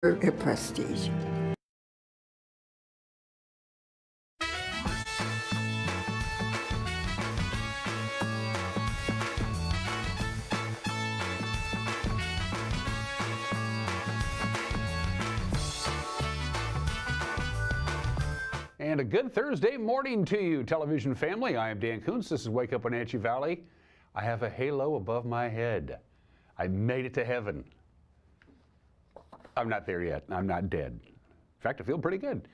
Prestige. And a good Thursday morning to you, television family. I am Dan Kuntz. This is Wake Up Wenatchee Valley. I have a halo above my head. I made it to heaven. I'm not there yet. I'm not dead. In fact, I feel pretty good.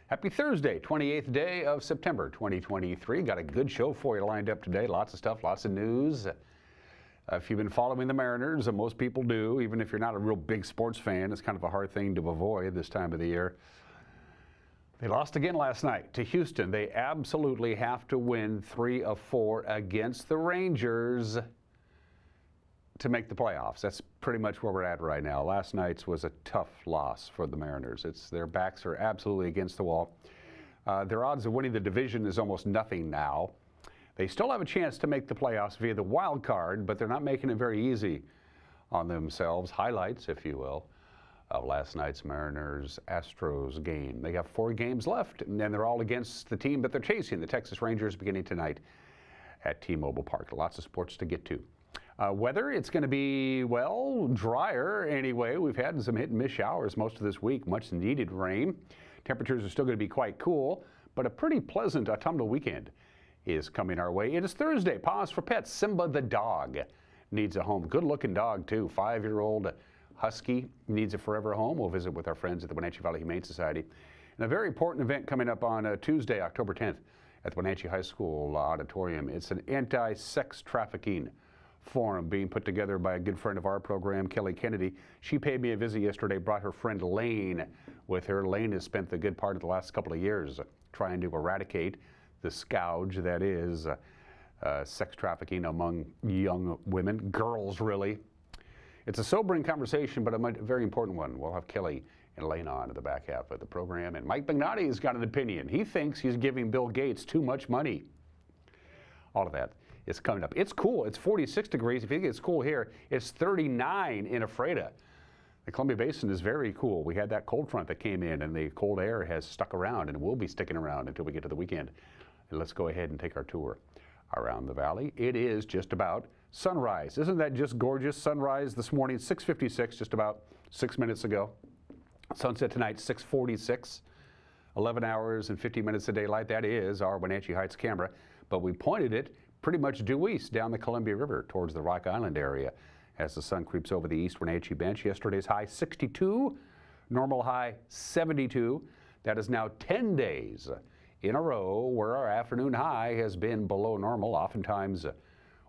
Happy Thursday, 28th day of September 2023. Got a good show for you lined up today. Lots of stuff, lots of news. If you've been following the Mariners, and most people do, even if you're not a real big sports fan, it's kind of a hard thing to avoid this time of the year. They lost again last night to Houston. They absolutely have to win 3 of 4 against the Rangers to make the playoffs. That's pretty much where we're at right now. Last night's was a tough loss for the Mariners. Their backs are absolutely against the wall. Their odds of winning the division is almost nothing now. They still have a chance to make the playoffs via the wild card, but they're not making it very easy on themselves. Highlights, if you will, of last night's Mariners-Astros game. They have 4 games left, and then they're all against the team that they're chasing, the Texas Rangers, beginning tonight at T-Mobile Park. Lots of sports to get to. Weather, it's going to be, well, drier anyway. We've had some hit and miss showers most of this week, much needed rain. Temperatures are still going to be quite cool, but a pretty pleasant autumnal weekend is coming our way. It is Thursday. Pause for pets. Simba the dog needs a home. Good-looking dog, too. 5-year-old husky needs a forever home. We'll visit with our friends at the Wenatchee Valley Humane Society. And a very important event coming up on Tuesday, October 10th at the Wenatchee High School Auditorium. It's an anti-sex trafficking forum being put together by a good friend of our program, Kelly Kennedy. She paid me a visit yesterday, brought her friend Lane with her. Lane has spent the good part of the last couple of years trying to eradicate the scourge that is sex trafficking among young women, girls really. It's a sobering conversation, but a very important one. We'll have Kelly and Elaine on in the back half of the program. And Mike Magnotti has got an opinion. He thinks he's giving Bill Gates too much money. All of that is coming up. It's cool. It's 46 degrees. If you think it's cool here, it's 39 in Ephrata. The Columbia Basin is very cool. We had that cold front that came in, and the cold air has stuck around and will be sticking around until we get to the weekend. And let's go ahead and take our tour around the valley. It is just about sunrise. Isn't that just gorgeous? Sunrise this morning, 6:56, just about 6 minutes ago. Sunset tonight, 6:46. 11 hours and 50 minutes of daylight. That is our Wenatchee Heights camera. But we pointed it pretty much due east down the Columbia River towards the Rock Island area as the sun creeps over the East Wenatchee bench. Yesterday's high 62, normal high 72. That is now 10 days in a row where our afternoon high has been below normal, oftentimes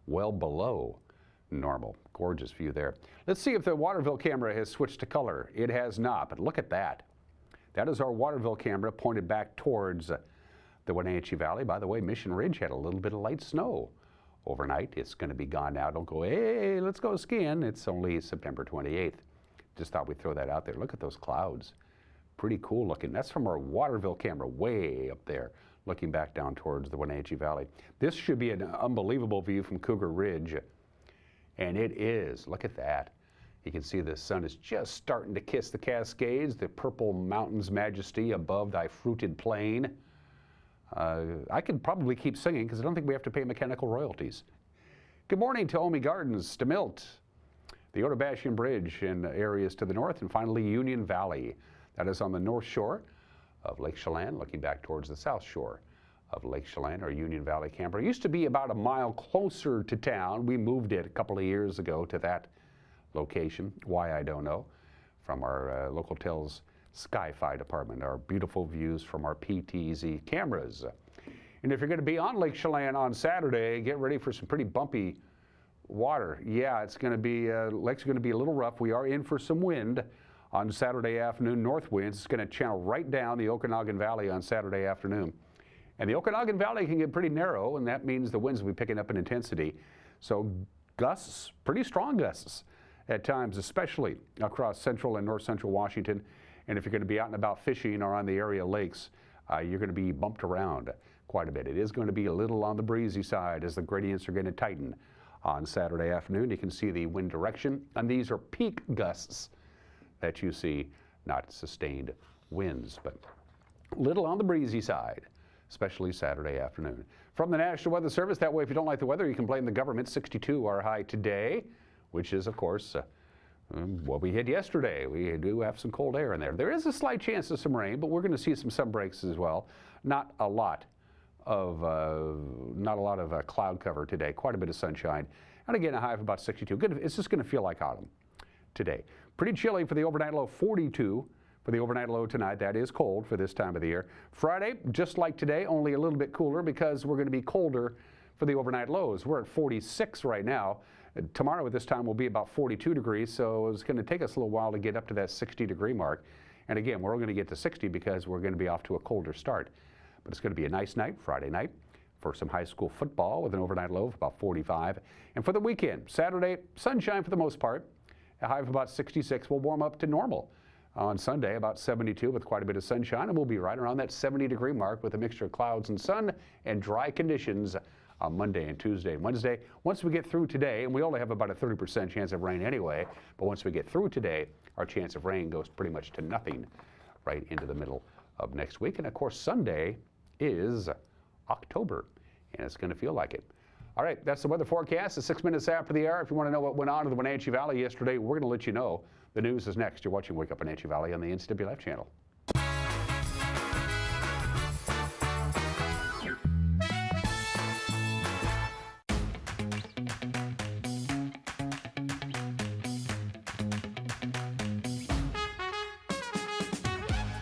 well below normal. Gorgeous view there. Let's see if the Waterville camera has switched to color. It has not, but look at that. That is our Waterville camera pointed back towards the Wenatchee Valley. By the way, Mission Ridge had a little bit of light snow overnight. It's going to be gone now. Don't go, hey, let's go skiing. It's only September 28th. Just thought we'd throw that out there. Look at those clouds. Pretty cool looking. That's from our Waterville camera way up there, looking back down towards the Wenatchee Valley. This should be an unbelievable view from Cougar Ridge, and it is. Look at that. You can see the sun is just starting to kiss the Cascades, the purple mountain's majesty above thy fruited plain. I could probably keep singing because I don't think we have to pay mechanical royalties. Good morning to Omi Gardens, Stemilt, the Otobashian Bridge in areas to the north, and finally Union Valley. That is on the north shore of Lake Chelan, looking back towards the south shore of Lake Chelan, our Union Valley camper. It used to be about a mile closer to town. We moved it a couple of years ago to that location. Why, I don't know. From our local Tells Sky-Fi department, our beautiful views from our PTZ cameras. And if you're going to be on Lake Chelan on Saturday, get ready for some pretty bumpy water. Yeah, it's going to be, lake's going to be a little rough. We are in for some wind on Saturday afternoon, north winds. It's going to channel right down the Okanagan Valley on Saturday afternoon. And the Okanagan Valley can get pretty narrow, and that means the winds will be picking up in intensity. So gusts, pretty strong gusts at times, especially across central and north central Washington. And if you're going to be out and about fishing or on the area lakes, you're going to be bumped around quite a bit. It is going to be a little on the breezy side as the gradients are going to tighten on Saturday afternoon. You can see the wind direction, and these are peak gusts that you see not sustained winds, but little on the breezy side, especially Saturday afternoon. From the National Weather Service, that way if you don't like the weather, you can blame the government. 62 our high today, which is, of course, what we had yesterday. We do have some cold air in there. There is a slight chance of some rain, but we're going to see some sun breaks as well. Not a lot of cloud cover today. Quite a bit of sunshine, and again a high of about 62. Good. It's just going to feel like autumn today. Pretty chilly for the overnight low. 42 for the overnight low tonight. That is cold for this time of the year. Friday, just like today, only a little bit cooler because we're going to be colder for the overnight lows. We're at 46 right now. Tomorrow at this time will be about 42 degrees, so it's going to take us a little while to get up to that 60-degree mark. And again, we're going to get to 60 because we're going to be off to a colder start. But it's going to be a nice night, Friday night, for some high school football with an overnight low of about 45. And for the weekend, Saturday, sunshine for the most part, a high of about 66. We'll warm up to normal on Sunday, about 72 with quite a bit of sunshine, and we'll be right around that 70-degree mark with a mixture of clouds and sun and dry conditions on Monday and Tuesday and Wednesday. Once we get through today, and we only have about a 30% chance of rain anyway, but once we get through today, our chance of rain goes pretty much to nothing right into the middle of next week. And of course, Sunday is October, and it's going to feel like it. All right, that's the weather forecast. It's 6 minutes after the hour. If you want to know what went on in the Wenatchee Valley yesterday, we're going to let you know. The news is next. You're watching Wake Up Wenatchee Valley on the NCW Life channel.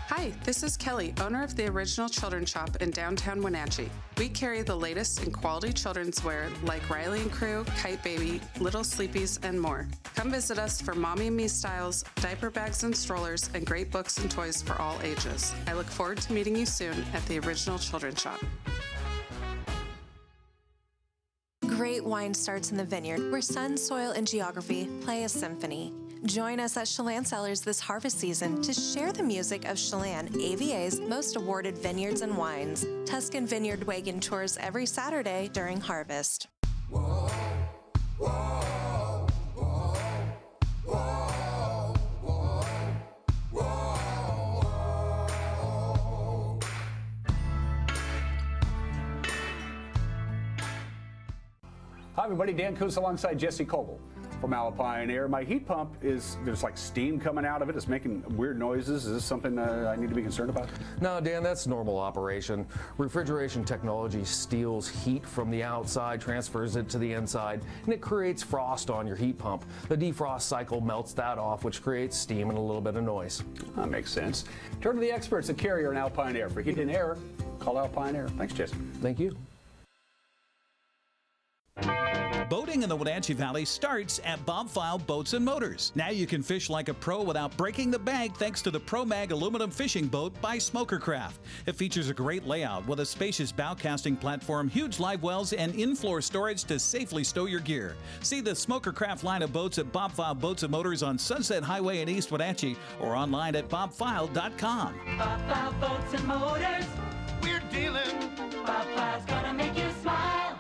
Hi, this is Kelly, owner of the Original Children's Shop in downtown Wenatchee. We carry the latest in quality children's wear like Riley & Crew, Kite Baby, Little Sleepies, and more. Come visit us for mommy and me styles, diaper bags and strollers, and great books and toys for all ages. I look forward to meeting you soon at the Original Children's Shop. Great wine starts in the vineyard, where sun, soil, and geography play a symphony. Join us at Chelan Cellars this harvest season to share the music of Chelan, AVA's most awarded vineyards and wines. Tuscan Vineyard Wagon tours every Saturday during harvest. Whoa, whoa, whoa, whoa, whoa, whoa. Hi everybody, Dan Kuntz alongside Jesse Coble from Alpine Air. My heat pump there's like steam coming out of it. It's making weird noises. Is this something I need to be concerned about? No, Dan, that's normal operation. Refrigeration technology steals heat from the outside, transfers it to the inside, and it creates frost on your heat pump. The defrost cycle melts that off, which creates steam and a little bit of noise. That makes sense. Turn to the experts at Carrier and Alpine Air. For heat and air, call Alpine Air. Thanks, Jesse. Thank you. Boating in the Wenatchee Valley starts at Bob File Boats and Motors. Now you can fish like a pro without breaking the bank thanks to the ProMag aluminum fishing boat by Smokercraft. It features a great layout with a spacious bow casting platform, huge live wells, and in-floor storage to safely stow your gear. See the Smokercraft line of boats at Bob File Boats and Motors on Sunset Highway in East Wenatchee or online at bobfile.com. Bob File Boats and Motors, we're dealing. Bob File's gonna make you smile.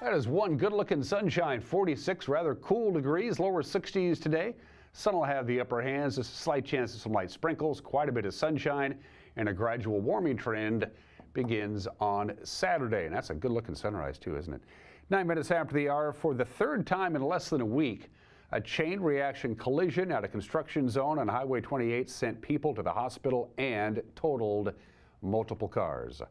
That is one good-looking sunshine, 46 rather cool degrees, lower 60s today. Sun will have the upper hands, just a slight chance of some light sprinkles, quite a bit of sunshine, and a gradual warming trend begins on Saturday. And that's a good-looking sunrise too, isn't it? 9 minutes after the hour, for the third time in less than a week, a chain reaction collision at a construction zone on Highway 28 sent people to the hospital and totaled multiple cars.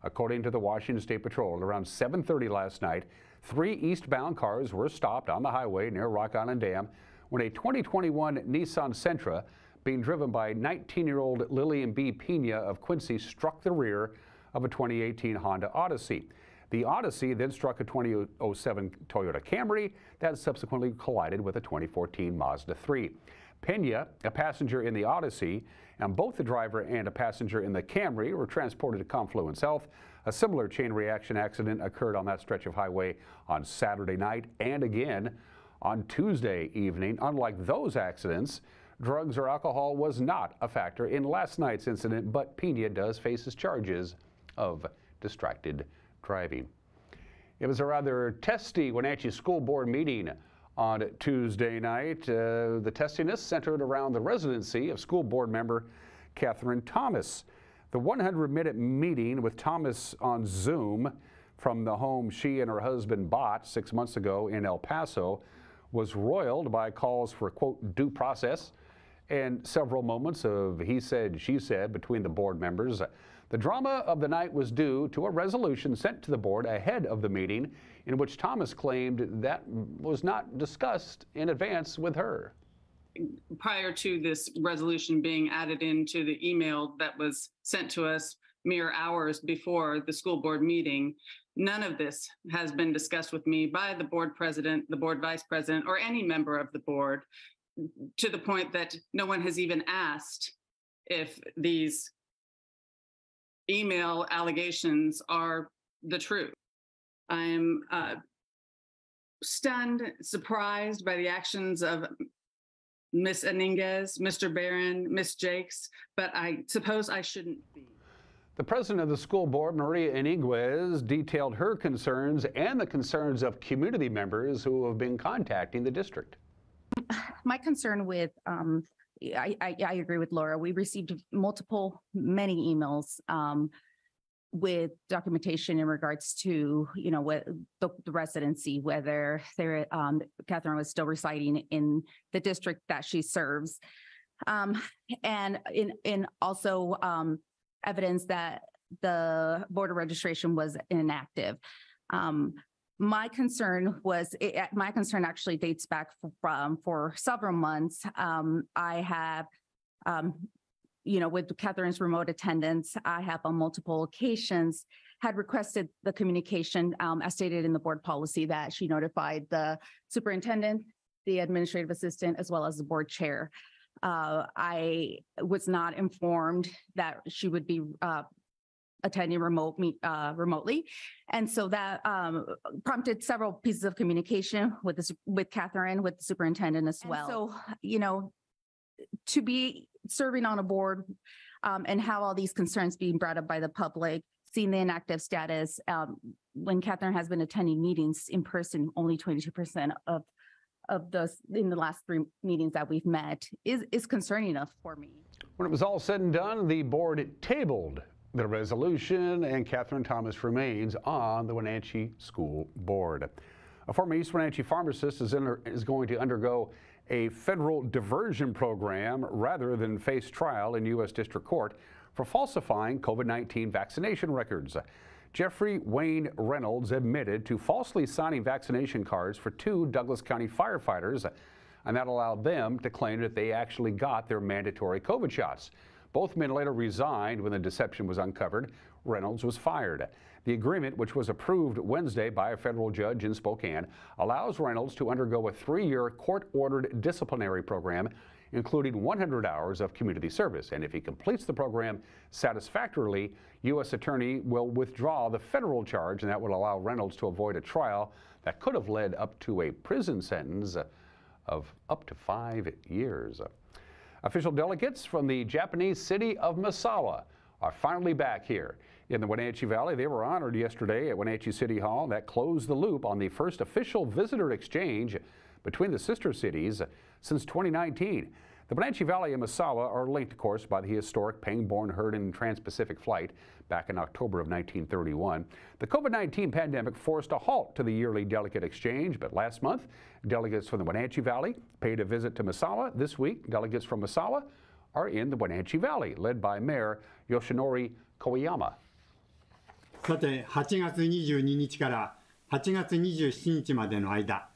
According to the Washington State Patrol, at around 7:30 last night, 3 eastbound cars were stopped on the highway near Rock Island Dam when a 2021 Nissan Sentra, being driven by 19-year-old Lillian B. Pena of Quincy, struck the rear of a 2018 Honda Odyssey. The Odyssey then struck a 2007 Toyota Camry that subsequently collided with a 2014 Mazda 3. Pena, a passenger in the Odyssey, and both the driver and a passenger in the Camry were transported to Confluence Health. A similar chain reaction accident occurred on that stretch of highway on Saturday night and again on Tuesday evening. Unlike those accidents, drugs or alcohol was not a factor in last night's incident, but Pena does face his charges of distracted driving. It was a rather testy Wenatchee School Board meeting on Tuesday night. The testiness centered around the residency of school board member Catherine Thomas. The 100-minute meeting with Thomas on Zoom from the home she and her husband bought 6 months ago in El Paso was roiled by calls for, quote, due process and several moments of he said, she said between the board members. The drama of the night was due to a resolution sent to the board ahead of the meeting in which Thomas claimed that was not discussed in advance with her. Prior to this resolution being added into the email that was sent to us mere hours before the school board meeting, none of this has been discussed with me by the board president, the board vice president, or any member of the board, to the point that no one has even asked if these email allegations are the truth. I'm stunned, surprised by the actions of Ms. Iniguez, Mr. Barron, Ms. Jakes, but I suppose I shouldn't be. The president of the school board, Maria Iniguez, detailed her concerns and the concerns of community members who have been contacting the district. My concern with, I agree with Laura. We received many emails with documentation in regards to, what the residency, whether Catherine was still residing in the district that she serves, and in also evidence that the voter registration was inactive. My concern actually dates back for several months. I have, with Catherine's remote attendance, I have on multiple occasions had requested the communication as stated in the board policy that she notified the superintendent, the administrative assistant, as well as the board chair. I was not informed that she would be attending remotely. And so that prompted several pieces of communication with Catherine, with the superintendent as well. And so, to be serving on a board and how all these concerns being brought up by the public, seeing the inactive status, when Catherine has been attending meetings in person, only 22% of those in the last 3 meetings that we've met is concerning enough for me. When it was all said and done, the board tabled the resolution, and Catherine Thomas remains on the Wenatchee School Board. A former East Wenatchee pharmacist is going to undergo a federal diversion program rather than face trial in U.S. District Court for falsifying COVID-19 vaccination records. Jeffrey Wayne Reynolds admitted to falsely signing vaccination cards for 2 Douglas County firefighters, and that allowed them to claim that they actually got their mandatory COVID shots. Both men later resigned when the deception was uncovered. Reynolds was fired. The agreement, which was approved Wednesday by a federal judge in Spokane, allows Reynolds to undergo a 3-year court-ordered disciplinary program, including 100 hours of community service. And if he completes the program satisfactorily, U.S. Attorney will withdraw the federal charge, and that would allow Reynolds to avoid a trial that could have led up to a prison sentence of up to 5 years. Official delegates from the Japanese city of Misawa are finally back here in the Wenatchee Valley. They were honored yesterday at Wenatchee City Hall. That closed the loop on the first official visitor exchange between the sister cities since 2019. The Wenatchee Valley and Misawa are linked, of course, by the historic Pangbourne-Herndon Trans-Pacific flight back in October of 1931. The COVID-19 pandemic forced a halt to the yearly delegate exchange, but last month, delegates from the Wenatchee Valley paid a visit to Misawa. This week, delegates from Misawa are in the Wenatchee Valley, led by Mayor Yoshinori Koiyama. さて、8月22日から8月27日までの間、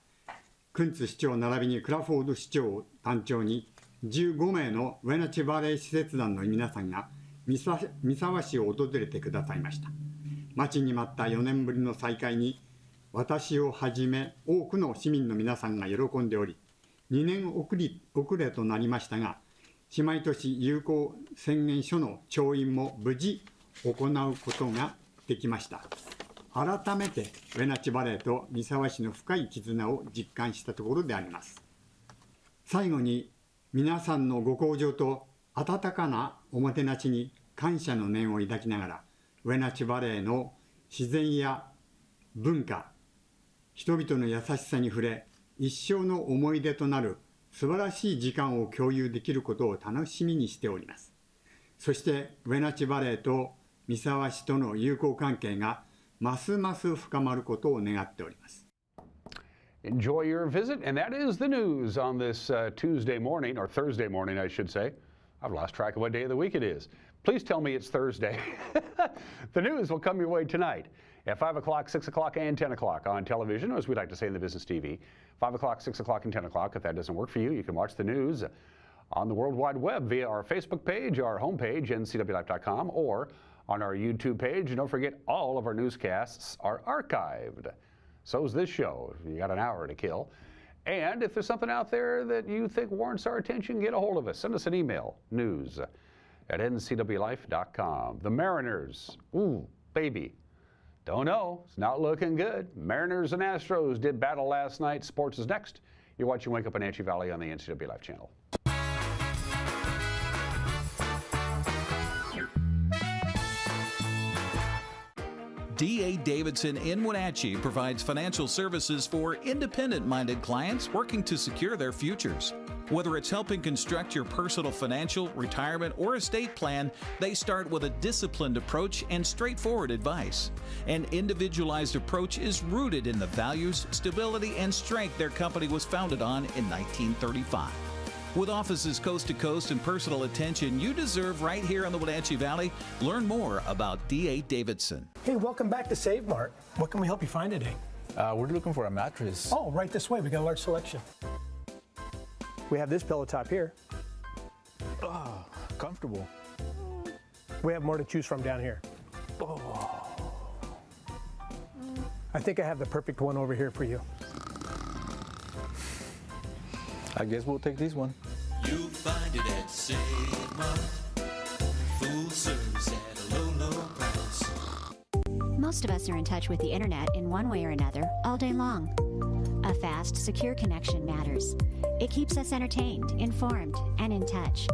クンツ市長並びにクラフォード市長を単調に15名のウェナチバレー使節団の皆さんが三沢市を訪れてくださいました。待ちに待った4年ぶりの再会に、私をはじめ多くの市民の皆さんが喜んでおり、2年遅れとなりましたが、姉妹都市友好宣言書の調印も無事行うことができました。改めてウェナチバレーと三沢市の深い絆を実感したところであります。最後に皆さんのご厚情と温かなおもてなしに感謝の念を抱きながら、ウェナチバレーの自然や文化、人々の優しさに触れ、一生の思い出となる素晴らしい時間を共有できることを楽しみにしております。そしてウェナチバレーと三沢市との友好関係がますます深まることを願っております。Enjoy your visit, and that is the news on this Tuesday morning, or Thursday morning, I should say. I've lost track of what day of the week it is. Please tell me it's Thursday. The news will come your way tonight at 5 o'clock, 6 o'clock, and 10 o'clock on television, or as we like to say in the business TV. 5 o'clock, 6 o'clock, and 10 o'clock. If that doesn't work for you, you can watch the news on the World Wide Web via our Facebook page, our homepage, ncwlife.com, or on our YouTube page. And don't forget, all of our newscasts are archived. So is this show. You got an hour to kill. And if there's something out there that you think warrants our attention, get a hold of us. Send us an email, news@ncwlife.com. The Mariners, ooh, baby. Don't know. It's not looking good. Mariners and Astros did battle last night. Sports is next. You're watching Wake Up Wenatchee Valley on the NCW Life channel. D.A. Davidson in Wenatchee provides financial services for independent-minded clients working to secure their futures. Whether it's helping construct your personal financial, retirement, or estate plan, they start with a disciplined approach and straightforward advice. An individualized approach is rooted in the values, stability, and strength their company was founded on in 1935. With offices coast to coast and personal attention you deserve right here in the Wenatchee Valley, learn more about D.A. Davidson. Hey, welcome back to Save Mart. What can we help you find today? We're looking for a mattress. Oh, right this way. We got a large selection. We have this pillow top here. Oh, comfortable. We have more to choose from down here. Oh. I think I have the perfect one over here for you. I guess we'll take this one. You'll find it at Save Mart. Full service at a low, low price. Most of us are in touch with the internet in one way or another all day long. A fast, secure connection matters. It keeps us entertained, informed, and in touch.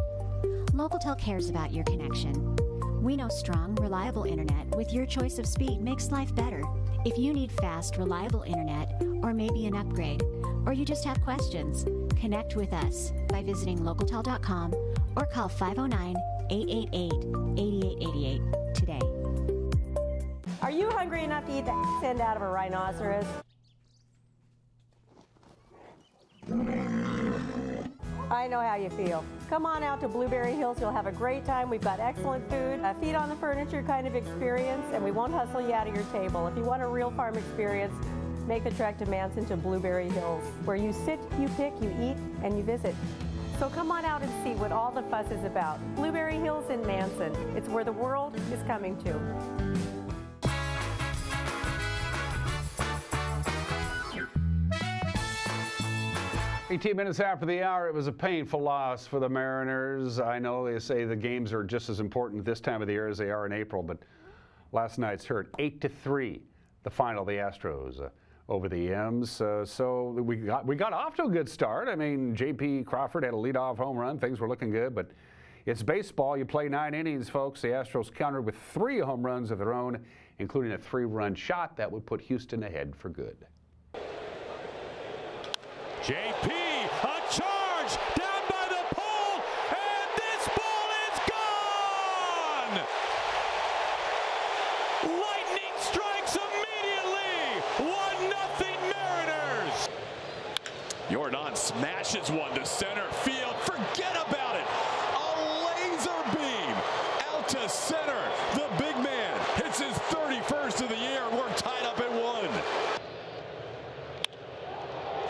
Local cares about your connection. We know strong, reliable internet with your choice of speed makes life better. If you need fast, reliable internet, or maybe an upgrade, or you just have questions, connect with us by visiting localtel.com or call 509-888-8888 today. Are you hungry enough to eat the end out of a rhinoceros? I know how you feel. Come on out to Blueberry Hills. You'll have a great time. We've got excellent food, a feet on the furniture kind of experience, and we won't hustle you out of your table. If you want a real farm experience, make the trek to Manson to Blueberry Hills, where you sit, you pick, you eat, and you visit. So come on out and see what all the fuss is about. Blueberry Hills in Manson. It's where the world is coming to. 18 minutes after the hour, it was a painful loss for the Mariners. I know they say the games are just as important this time of the year as they are in April, but last night's hurt 8-3, the final, the Astros over the M's. So we got off to a good start. I mean, J.P. Crawford had a leadoff home run. Things were looking good, but it's baseball. You play 9 innings, folks. The Astros countered with 3 home runs of their own, including a 3-run shot that would put Houston ahead for good. J.P., a charge down by the pole, and this ball is gone! Lightning strikes immediately! 1-0 Mariners! Jordan smashes one to center field. Forget about it! A laser beam out to center. The big man hits his 31st of the year, and we're tied up at 1.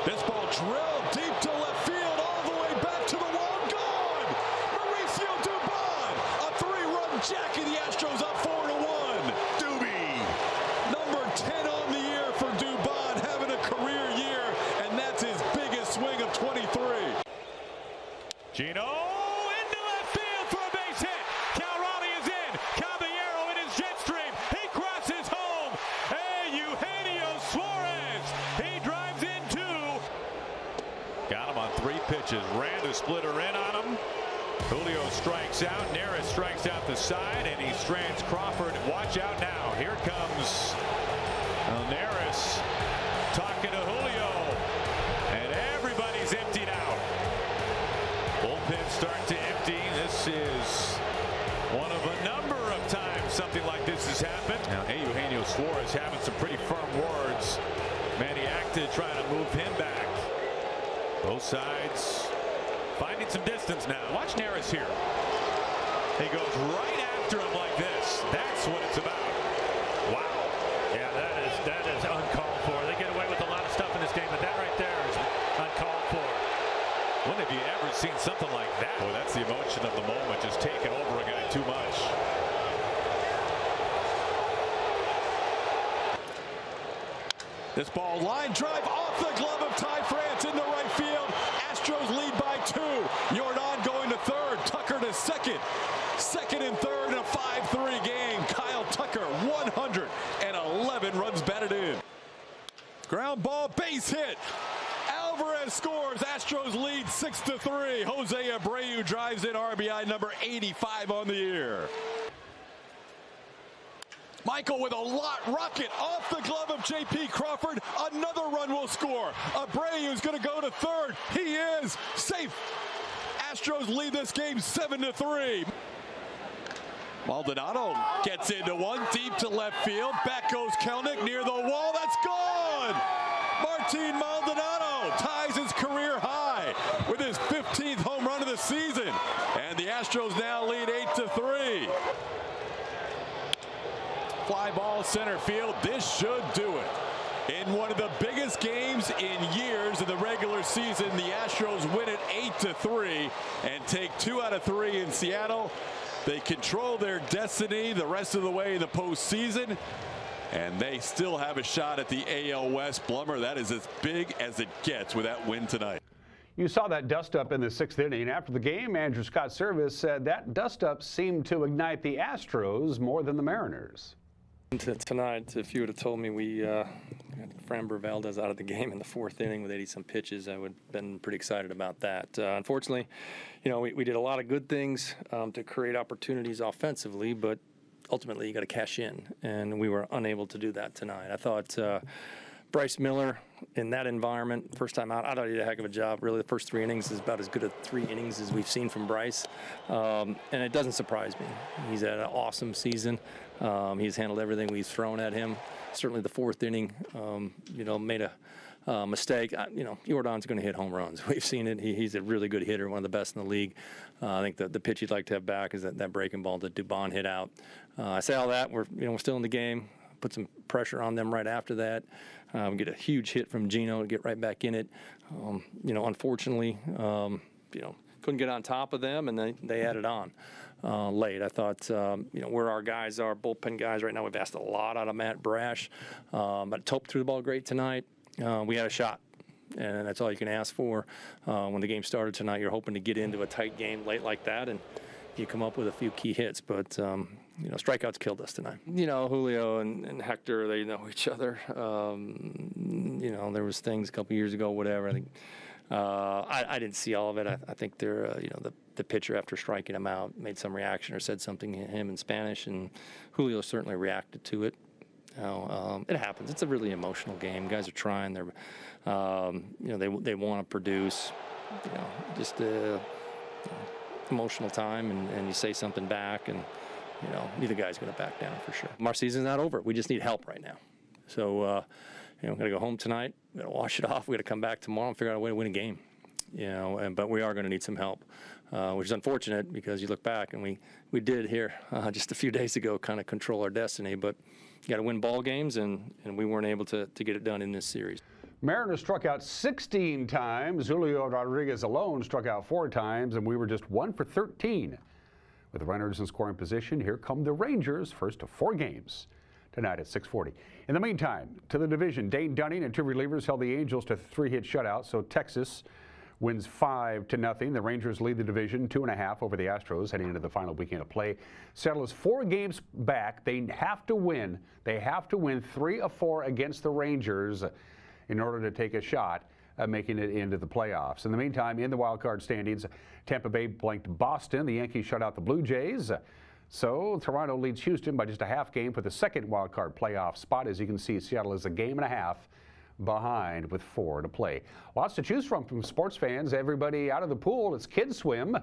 This ball drilled deep to left field, all the way back to the wall, gone! Mauricio Dubon, a 3-run jacket, the Astros up 4-1. Doobie, number 10 on the year for Dubon, having a career year, and that's his biggest swing of 23. Gino into left field for a base hit. Calrani is in. Caballero in his jet stream. He crosses home. Hey, Eugenio Suarez. He drives in 2. Got him on 3 pitches. Ran the splitter in on him. Julio strikes out. Neris strikes out the side, and he strands Crawford. Watch out now. Here comes Neris talking to Julio, and everybody's emptied out. Bullpen start to empty. This is one of a number of times something like this has happened. Now, Eugenio Suarez having some pretty firm words. Manny acted trying to move him back. Both sides finding some distance now. Watch Neris here. He goes right after him like this. That's what it's about. Wow. Yeah, that is uncalled for. They get away with a lot of stuff in this game, but that right there is uncalled for. When have you ever seen something like that? Boy, that's the emotion of the moment, just taking over a guy too much. This ball, line drive off the glove of Ty France into right field. Astros lead by 2. Jordan going to third. Tucker to second. Second and third in a 5-3 game. Kyle Tucker, 111 runs batted in. Ground ball, base hit. Alvarez scores. Astros lead 6-3. Jose Abreu drives in RBI number 85 on the year. Michael with a rocket off the glove of J.P. Crawford. Another run will score. Abreu is going to go to third. He is safe. Astros lead this game 7-3. Maldonado gets into one deep to left field. Back goes Kelnick near the wall. That's gone. Martin Maldonado ties his career high with his 15th home run of the season. And the Astros now lead 8-3. Fly ball center field. This should do it. In one of the biggest games in years in the regular season, the Astros win it 8-3 and take 2 out of 3 in Seattle. They control their destiny the rest of the way in the postseason, and they still have a shot at the AL West. Blummer, that is as big as it gets with that win tonight. You saw that dust-up in the 6th inning. After the game, manager Scott Service said that dust-up seemed to ignite the Astros more than the Mariners. Tonight, if you would have told me we had Framber Valdez out of the game in the 4th inning with 80-some pitches, I would have been pretty excited about that. Unfortunately, you know, we did a lot of good things to create opportunities offensively, but ultimately you got to cash in, and we were unable to do that tonight. I thought Bryce Miller in that environment, first time out, I thought he did a heck of a job. Really, the first 3 innings is about as good a 3 innings as we've seen from Bryce, and it doesn't surprise me. He's had an awesome season. He's handled everything we've thrown at him. Certainly the 4th inning, you know, made a mistake. You know, Jordan's going to hit home runs. We've seen it. He's a really good hitter, one of the best in the league. I think the pitch he'd like to have back is that breaking ball that Dubon hit out. I say all that. We're still in the game. Put some pressure on them right after that. We get a huge hit from Gino to get right back in it. You know, unfortunately, you know, couldn't get on top of them, and they added on late. I thought, you know, where our guys are, bullpen guys right now, we've asked a lot out of Matt Brash. But Tope threw the ball great tonight. We had a shot, and that's all you can ask for. When the game started tonight, you're hoping to get into a tight game late like that, and you come up with a few key hits. But, you know, strikeouts killed us tonight. You know, Julio and Hector, they know each other. You know, there was things a couple years ago, whatever. I think I didn't see all of it. I think they're, you know, the pitcher after striking him out made some reaction or said something to him in Spanish, and Julio certainly reacted to it. You know, it happens. It's a really emotional game. Guys are trying. They're, you know, they want to produce. You know, just emotional time, and you say something back, and you know, neither guy's going to back down for sure. Our season's not over. We just need help right now. So, you know, we're going to go home tonight. We're going to wash it off. We're going to come back tomorrow and figure out a way to win a game. You know, but we are going to need some help, which is unfortunate because you look back and we did here just a few days ago kind of control our destiny, but you got to win ball games, and we weren't able to get it done in this series. Mariners struck out 16 times. Julio Rodriguez alone struck out 4 times, and we were just 1 for 13. With the runners in scoring position, here come the Rangers, first of 4 games tonight at 6:40. In the meantime, to the division, Dane Dunning and 2 relievers held the Angels to 3-hit shutout, so Texas wins 5-0. The Rangers lead the division 2.5 over the Astros heading into the final weekend of play. Seattle is 4 games back. They have to win. They have to win 3 of 4 against the Rangers in order to take a shot at making it into the playoffs. In the meantime, in the wild card standings, Tampa Bay blanked Boston. The Yankees shut out the Blue Jays. So Toronto leads Houston by just a half game for the second wildcard playoff spot. As you can see, Seattle is a game and a half behind with 4 to play. Lots to choose from sports fans. Everybody out of the pool. It's kids swim.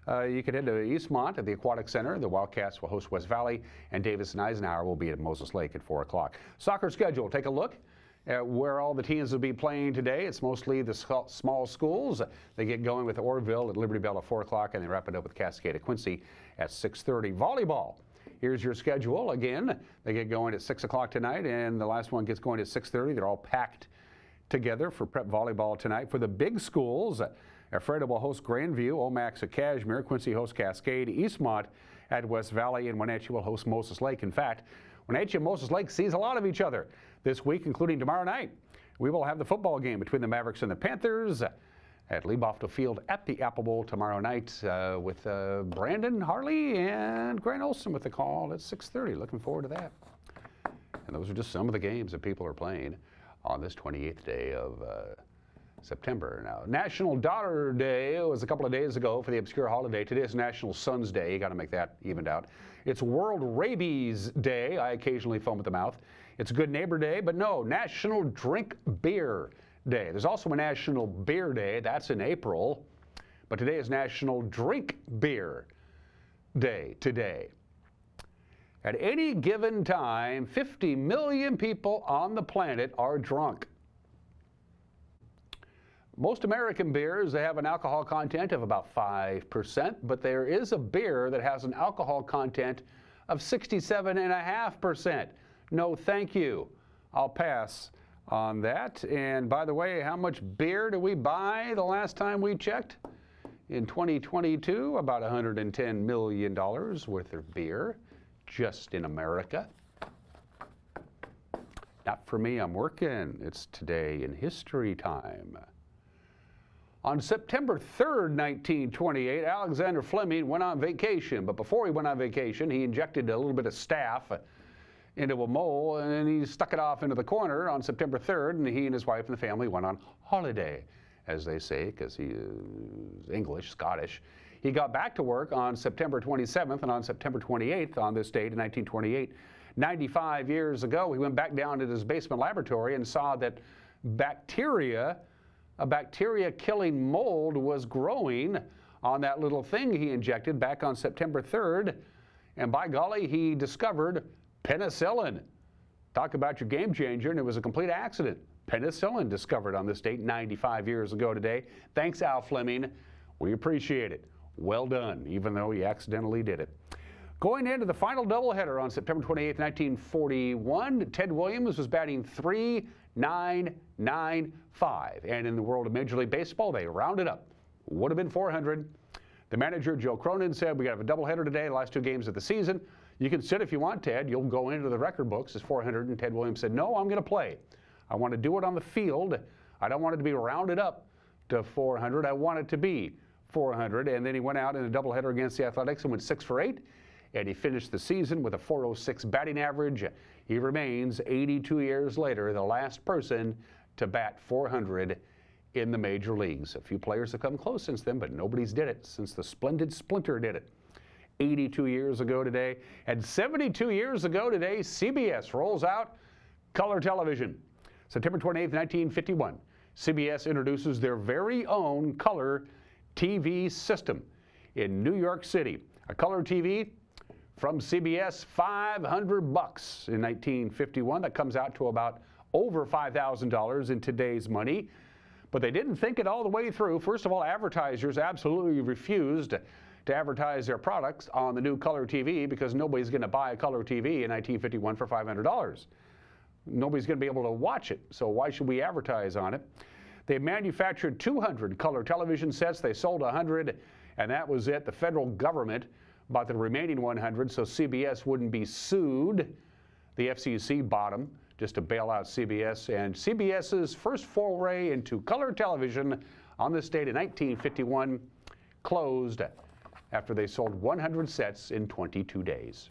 You can head to Eastmont at the Aquatic Center. The Wildcats will host West Valley, and Davis and Eisenhower will be at Moses Lake at 4 o'clock. Soccer schedule. Take a look at where all the teams will be playing today. It's mostly the small schools. They get going with Orville at Liberty Bell at 4 o'clock, and they wrap it up with Cascade at Quincy at 6:30. Volleyball. Here's your schedule. Again, they get going at 6 o'clock tonight, and the last one gets going at 6:30. They're all packed together for prep volleyball tonight. For the big schools, Ephrata will host Grandview, Omax at Cashmere, Quincy hosts Cascade, Eastmont at West Valley, and Wenatchee will host Moses Lake. In fact, Wenatchee and Moses Lake sees a lot of each other this week, including tomorrow night. We will have the football game between the Mavericks and the Panthers at Lieboftel Field at the Apple Bowl tomorrow night with Brandon Harley and Grant Olson with the call at 6:30. Looking forward to that. And those are just some of the games that people are playing on this 28th day of September. Now, National Daughter Day was a couple of days ago for the obscure holiday. Today is National Sons Day. You got to make that evened out. It's World Rabies Day. I occasionally foam at the mouth. It's Good Neighbor Day, but no, National Drink Beer Day. There's also a National Beer Day. That's in April. But today is National Drink Beer Day today. At any given time, 50 million people on the planet are drunk. Most American beers, they have an alcohol content of about 5%, but there is a beer that has an alcohol content of 67.5%. No, thank you. I'll pass on that. And by the way, how much beer did we buy the last time we checked? In 2022, about $110 million worth of beer just in America. Not for me, I'm working. It's Today in History time. On September 3rd, 1928, Alexander Fleming went on vacation. But before he went on vacation, he injected a little bit of staph into a mole, and he stuck it off into the corner on September 3rd, and he and his wife and the family went on holiday, as they say, because he is English, Scottish. He got back to work on September 27th, and on September 28th, on this date in 1928, 95 years ago, he went back down to his basement laboratory and saw that a bacteria-killing mold was growing on that little thing he injected back on September 3rd, and by golly, he discovered penicillin. Talk about your game changer, and it was a complete accident. Penicillin discovered on this date 95 years ago today. Thanks, Al Fleming. We appreciate it. Well done, even though he accidentally did it. Going into the final doubleheader on September 28, 1941, Ted Williams was batting .399.5. And in the world of Major League Baseball, they rounded up. Would have been 400. The manager, Joe Cronin, said, we got to have a doubleheader today, the last 2 games of the season. You can sit if you want, Ted. You'll go into the record books as 400. And Ted Williams said, no, I'm going to play. I want to do it on the field. I don't want it to be rounded up to 400. I want it to be 400. And then he went out in a doubleheader against the Athletics and went 6 for 8. And he finished the season with a .406 batting average. He remains, 82 years later, the last person to bat 400 in the major leagues. A few players have come close since then, but nobody's did it since the splendid Splinter did it 82 years ago today. And 72 years ago today, CBS rolls out color television. September 28, 1951, CBS introduces their very own color TV system in New York City. A color TV from CBS, $500 in 1951. That comes out to about over $5,000 in today's money. But they didn't think it all the way through. First of all, advertisers absolutely refused to advertise their products on the new color TV because nobody's going to buy a color TV in 1951 for $500. Nobody's going to be able to watch it, so why should we advertise on it? They manufactured 200 color television sets. They sold 100, and that was it. The federal government bought the remaining 100 so CBS wouldn't be sued. The FCC bought them just to bail out CBS. And CBS's first foray into color television on this date in 1951 closed after they sold 100 sets in 22 days.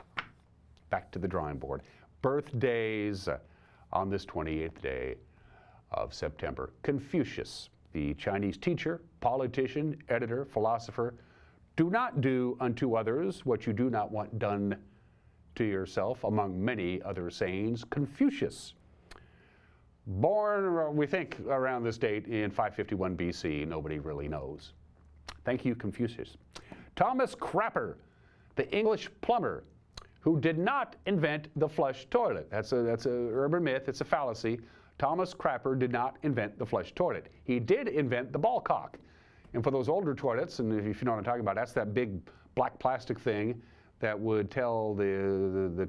Back to the drawing board. Birthdays on this 28th day of September. Confucius, the Chinese teacher, politician, editor, philosopher, Do not do unto others what you do not want done to yourself, among many other sayings. Confucius. Born, we think, around this date in 551 BC. Nobody really knows. Thank you, Confucius. Thomas Crapper, the English plumber, who did not invent the flush toilet. That's a urban myth. It's a fallacy. Thomas Crapper did not invent the flush toilet. He did invent the ball cock. And for those older toilets, and if you know what I'm talking about, that's that big black plastic thing that would tell the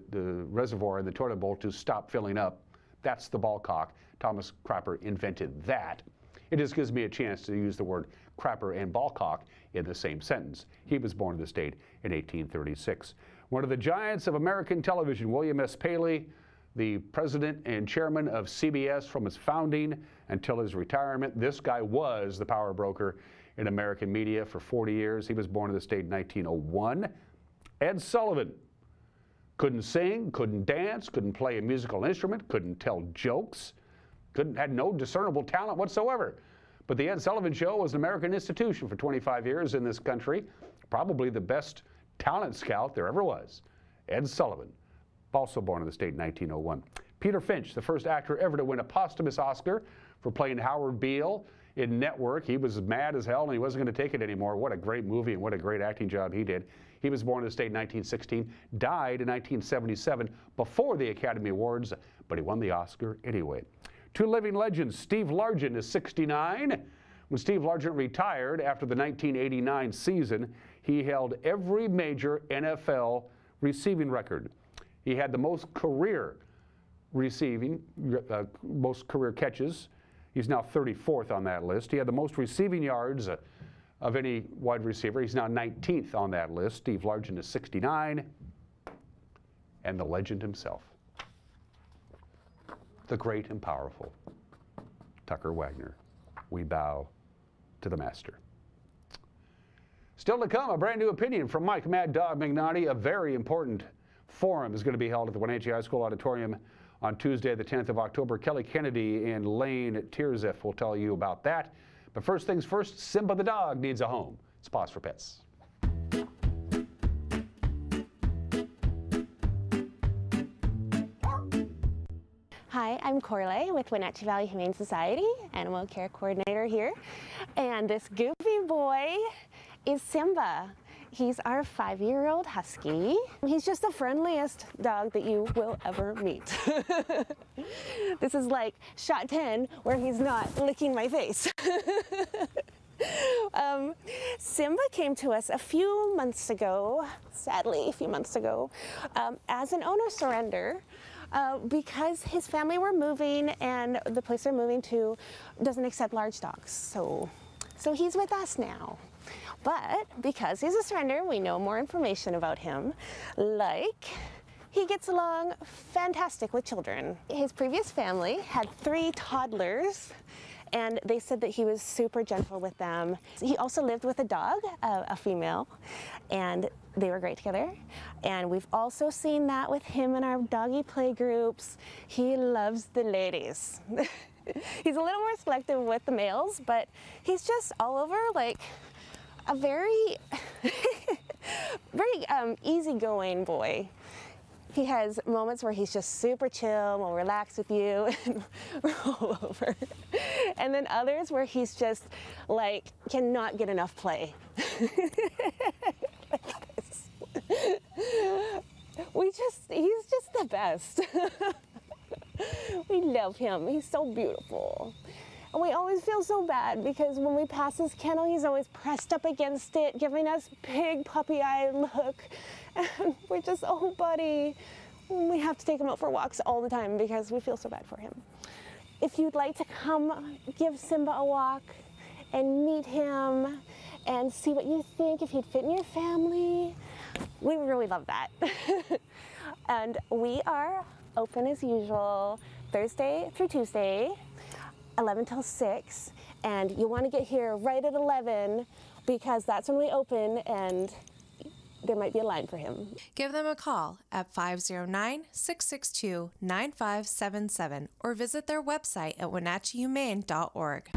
reservoir in the toilet bowl to stop filling up. That's the ball cock. Thomas Crapper invented that. It just gives me a chance to use the word crapper and ball cock in the same sentence. He was born in the state in 1836. One of the giants of American television, William S. Paley, the president and chairman of CBS from its founding until his retirement. This guy was the power broker in American media for 40 years. He was born in the state in 1901. Ed Sullivan couldn't sing, couldn't dance, couldn't play a musical instrument, couldn't tell jokes, had no discernible talent whatsoever. But the Ed Sullivan Show was an American institution for 25 years in this country. Probably the best talent scout there ever was. Ed Sullivan, also born in the state in 1901. Peter Finch, the first actor ever to win a posthumous Oscar for playing Howard Beale in Network. He was mad as hell and he wasn't going to take it anymore. What a great movie and what a great acting job he did. He was born in the state in 1916, died in 1977 before the Academy Awards, but he won the Oscar anyway. Two living legends. Steve Largent is 69. When Steve Largent retired after the 1989 season, he held every major NFL receiving record. He had the most career catches. He's now 34th on that list. He had the most receiving yards of any wide receiver. He's now 19th on that list. Steve Largent is 69. And the legend himself, the great and powerful Tucker Wagner. We bow to the master. Still to come, a brand new opinion from Mike Mad Dog Mignotti. A very important forum is going to be held at the Wenatchee High School Auditorium on Tuesday, the 10th of October. Kelly Kennedy and Lane Tirzif will tell you about that. But first things first, Simba the dog needs a home. It's Pause for Pets. Hi, I'm Corley with Wenatchee Valley Humane Society, Animal Care Coordinator here. And this goofy boy is Simba. He's our 5-year-old husky. He's just the friendliest dog that you will ever meet. This is like shot 10 where he's not licking my face. Simba came to us a few months ago, sadly a few months ago, as an owner surrender. Because his family were moving and the place they're moving to doesn't accept large dogs. So he's with us now. But because he's a surrender, we know more information about him. Like, he gets along fantastic with children. His previous family had 3 toddlers, and they said that he was super gentle with them. He also lived with a dog, a female, and they were great together. And we've also seen that with him in our doggy play groups. He loves the ladies. He's a little more selective with the males, but he's just all over like a very, very easygoing boy. He has moments where he's just super chill, will relax with you and roll over. And then others where he's just like, cannot get enough play. Like this. He's just the best. We love him, he's so beautiful. And we always feel so bad because when we pass his kennel, he's always pressed up against it, giving us big puppy-eyed look. And we're just, oh, buddy. We have to take him out for walks all the time because we feel so bad for him. If you'd like to come give Simba a walk and meet him and see what you think, if he'd fit in your family, we would really love that. And we are open as usual, Thursday through Tuesday, 11 till 6, and you want to get here right at 11 because that's when we open and there might be a line for him. Give them a call at 509-662-9577 or visit their website at wenatcheehumane.org.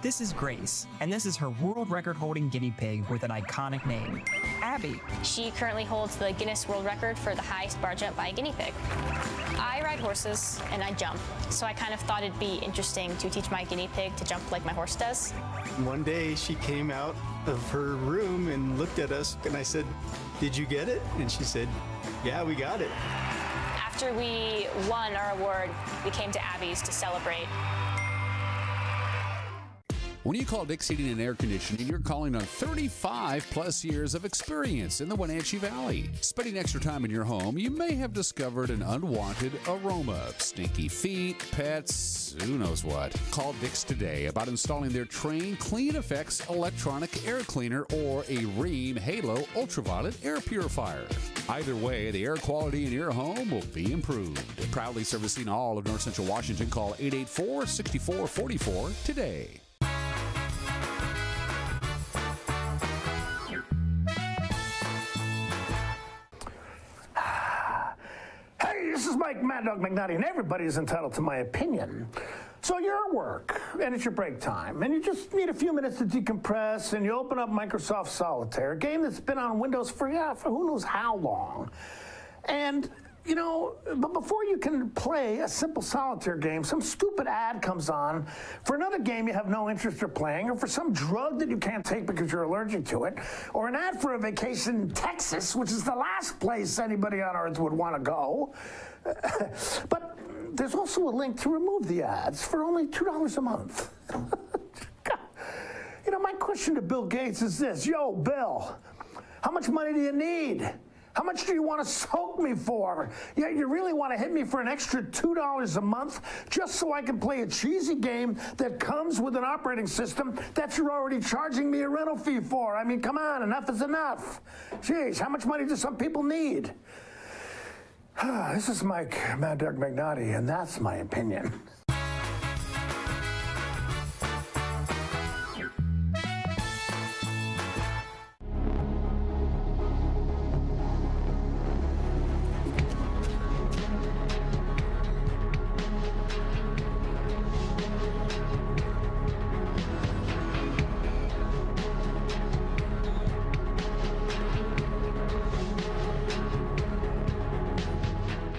This is Grace, and this is her world record-holding guinea pig with an iconic name, Abby. She currently holds the Guinness World Record for the highest bar jump by a guinea pig. I ride horses and I jump, so I kind of thought it'd be interesting to teach my guinea pig to jump like my horse does. One day she came out of her room and looked at us, and I said, "Did you get it?" And she said, "Yeah, we got it." After we won our award, we came to Abby's to celebrate. When you call Dick's Heating and Air Conditioning, you're calling on 35 plus years of experience in the Wenatchee Valley. Spending extra time in your home, you may have discovered an unwanted aroma. Stinky feet, pets, who knows what. Call Dick's today about installing their Train Clean Effects electronic air cleaner or a Rheem Halo ultraviolet air purifier. Either way, the air quality in your home will be improved. Proudly servicing all of North Central Washington, call 884-6444 today. Hey, this is Mike Mad Dog McNutty, and everybody's entitled to my opinion. So you're at work, and it's your break time, and you just need a few minutes to decompress, and you open up Microsoft Solitaire, a game that's been on Windows for who knows how long. And, you know, but before you can play a simple solitaire game, some stupid ad comes on for another game you have no interest in playing, or for some drug that you can't take because you're allergic to it, or an ad for a vacation in Texas, which is the last place anybody on earth would want to go. But there's also a link to remove the ads for only $2 a month. You know, my question to Bill Gates is this: Yo, Bill, how much money do you need? How much do you want to soak me for? Yeah, you really want to hit me for an extra $2 a month just so I can play a cheesy game that comes with an operating system that you're already charging me a rental fee for? I mean, come on, enough is enough. Jeez, how much money do some people need? This is Mike Mad Dog McNutty, and that's my opinion.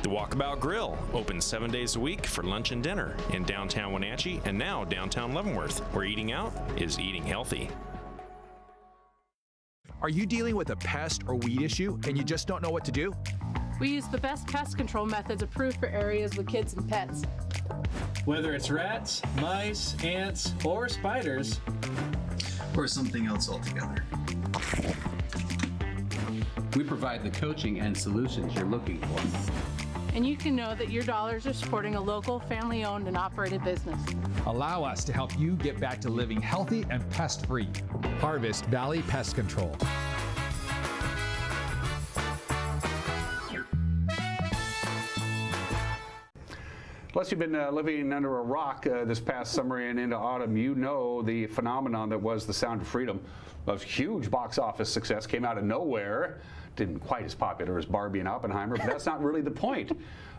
Walkabout Grill, open 7 days a week for lunch and dinner in downtown Wenatchee and now downtown Leavenworth, where eating out is eating healthy. Are you dealing with a pest or weed issue and you just don't know what to do? We use the best pest control methods approved for areas with kids and pets. Whether it's rats, mice, ants, or spiders, or something else altogether, we provide the coaching and solutions you're looking for. And you can know that your dollars are supporting a local, family-owned and operated business. Allow us to help you get back to living healthy and pest-free. Harvest Valley Pest Control. Unless you've been living under a rock this past summer and into autumn, you know the phenomenon that was The Sound of Freedom. A huge box office success, came out of nowhere. Didn't quite as popular as Barbie and Oppenheimer, but that's not really the point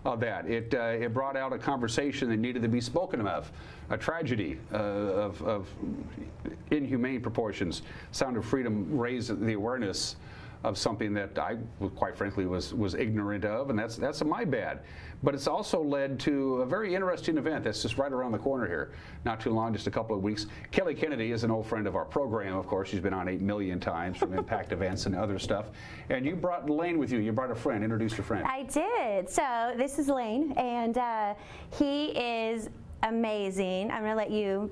of that. It brought out a conversation that needed to be spoken of, a tragedy of inhumane proportions. Sound of Freedom raised the awareness of something that I, quite frankly, was ignorant of, and that's my bad. But it's also led to a very interesting event that's just right around the corner here. Not too long, just a couple of weeks. Kelly Kennedy is an old friend of our program, of course. She's been on 8 million times from Impact events and other stuff. And you brought Lane with you. You brought a friend. Introduce your friend. I did. So this is Lane, and he is amazing. I'm going to let you,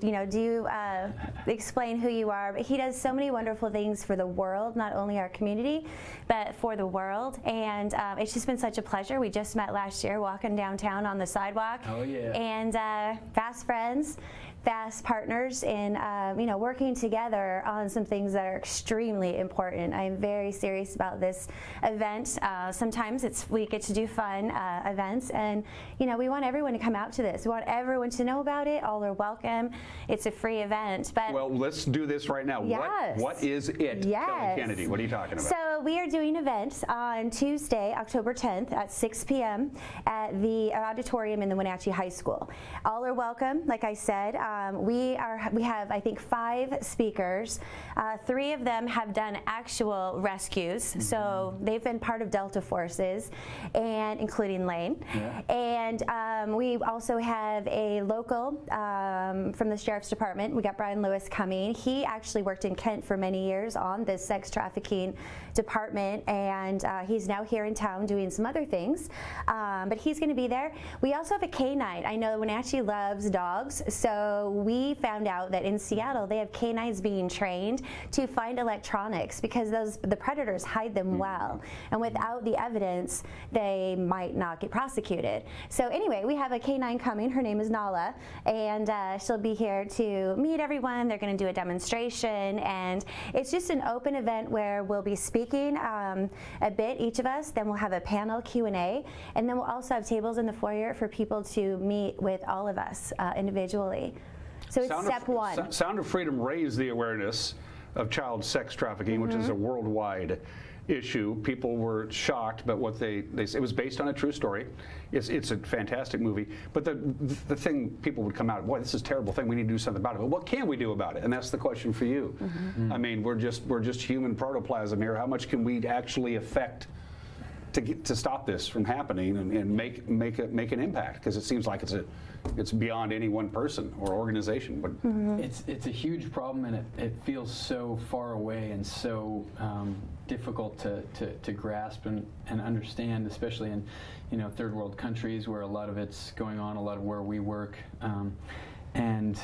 explain who you are. But he does so many wonderful things for the world, not only our community, but for the world. And it's just been such a pleasure. We just met last year walking downtown on the sidewalk. Oh, yeah. And fast friends, fast partners in, working together on some things that are extremely important. I'm very serious about this event. Sometimes we get to do fun events, and we want everyone to come out to this. We want everyone to know about it. All are welcome. It's a free event. But well, let's do this right now. Yes. What is it, Yes. Kelly Kennedy? What are you talking about? So we are doing events on Tuesday, October 10th at 6 p.m. at the auditorium in the Wenatchee High School. All are welcome, like I said. we have, I think, 5 speakers. 3 of them have done actual rescues, so they've been part of Delta forces, and including Lane. And we also have a local from the Sheriff's Department. We got Brian Lewis coming. He actually worked in Kent for many years on the sex trafficking department, and he's now here in town doing some other things, but he's going to be there. We also have a canine. I know Wenatchee loves dogs, so we found out that in Seattle they have canines being trained to find electronics, because the predators hide them well, and without the evidence they might not get prosecuted. So anyway, we have a canine coming. Her name is Nala, and she'll be here to meet everyone. They're going to do a demonstration, and it's just an open event where we'll be speaking a bit, each of us. Then we'll have a panel Q&A, and then we'll also have tables in the foyer for people to meet with all of us individually. So it's step 1. Sound of Freedom raised the awareness of child sex trafficking, which is a worldwide issue. People were shocked, but what they it was based on a true story. It's a fantastic movie. But the thing people would come out, boy, this is a terrible thing. We need to do something about it. But what can we do about it? And that's the question for you. I mean, we're just human protoplasm here. How much can we actually affect to stop this from happening and make an impact? Because it seems like it's beyond any one person or organization. But it's a huge problem, and it feels so far away and so difficult to grasp and understand, especially in third world countries where a lot of it's going on, a lot of where we work, and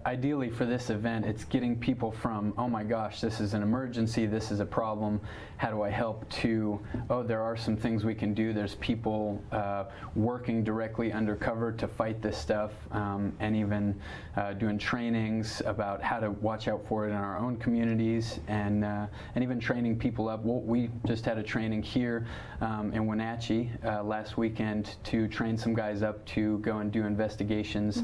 ideally for this event, it's getting people from, oh my gosh, this is an emergency, this is a problem, how do I help, to, oh, there are some things we can do. There's people working directly undercover to fight this stuff, and even doing trainings about how to watch out for it in our own communities, and even training people up. Well, we just had a training here in Wenatchee last weekend to train some guys up to go and do investigations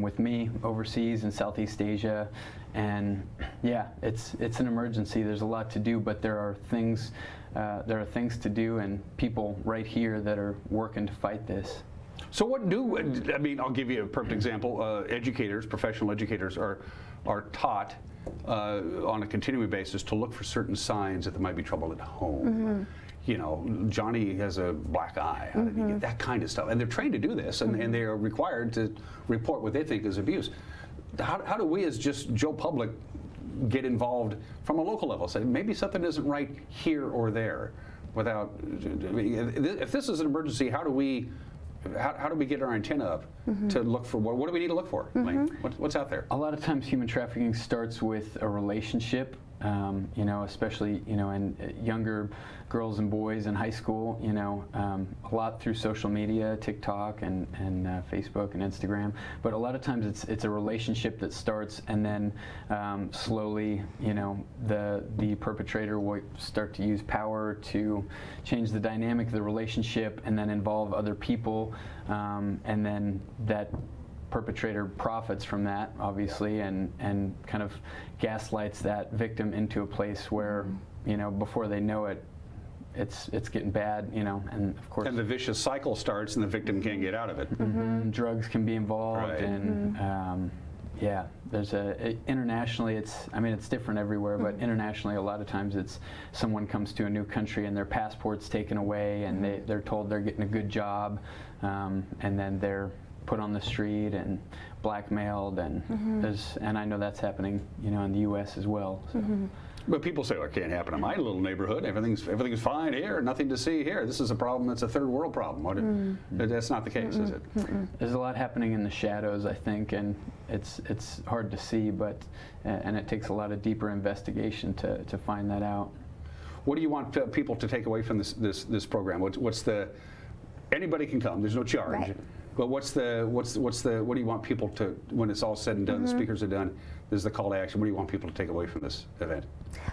with me overseas in Southeast Asia, and yeah, it's an emergency. There's a lot to do, but there are things to do, and people right here that are working to fight this. So I mean, I'll give you a perfect example. Educators, professional educators, are taught on a continuing basis to look for certain signs that there might be trouble at home. You know, Johnny has a black eye. How did he get that kind of stuff? And they're trained to do this, and they are required to report what they think is abuse. How do we, as just Joe Public, get involved from a local level? Say maybe something isn't right here or there. Without, if this is an emergency, how do we get our antenna up to look for what do we need to look for? Like, what's out there? A lot of times, human trafficking starts with a relationship. You know, especially in younger girls and boys in high school. A lot through social media, TikTok and Facebook and Instagram. But a lot of times it's a relationship that starts, and then slowly, the perpetrator will start to use power to change the dynamic of the relationship, and then involve other people, and then that perpetrator profits from that, obviously, and kind of gaslights that victim into a place where, before they know it, it's getting bad, and of course. And the vicious cycle starts, and the victim can't get out of it. Drugs can be involved, and yeah, there's internationally, it's different everywhere, but internationally, a lot of times it's someone comes to a new country and their passport's taken away, and they're told they're getting a good job, and then they're put on the street and blackmailed, and and I know that's happening, in the U.S. as well. So. But people say, well, it can't happen in my little neighborhood. Everything's fine here. Nothing to see here. This is a problem that's a third world problem. That's not the case, is it? There's a lot happening in the shadows, I think, and it's hard to see, but and it takes a lot of deeper investigation to find that out. What do you want people to take away from this program? What's the anybody can come. There's no charge. Right. But what do you want people to, when it's all said and done, the speakers are done, is the call to action? What do you want people to take away from this event?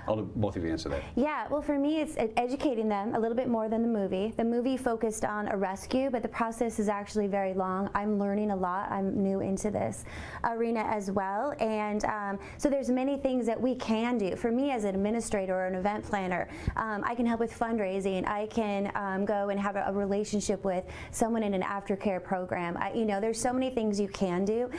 I'll let both of you answer that. Yeah, well, for me, it's educating them a little bit more than the movie. The movie focused on a rescue, but the process is actually very long. I'm learning a lot. I'm new into this arena as well, and so there's many things that we can do. For me, as an administrator or an event planner, I can help with fundraising. I can go and have a relationship with someone in an aftercare program. You know, there's so many things you can do.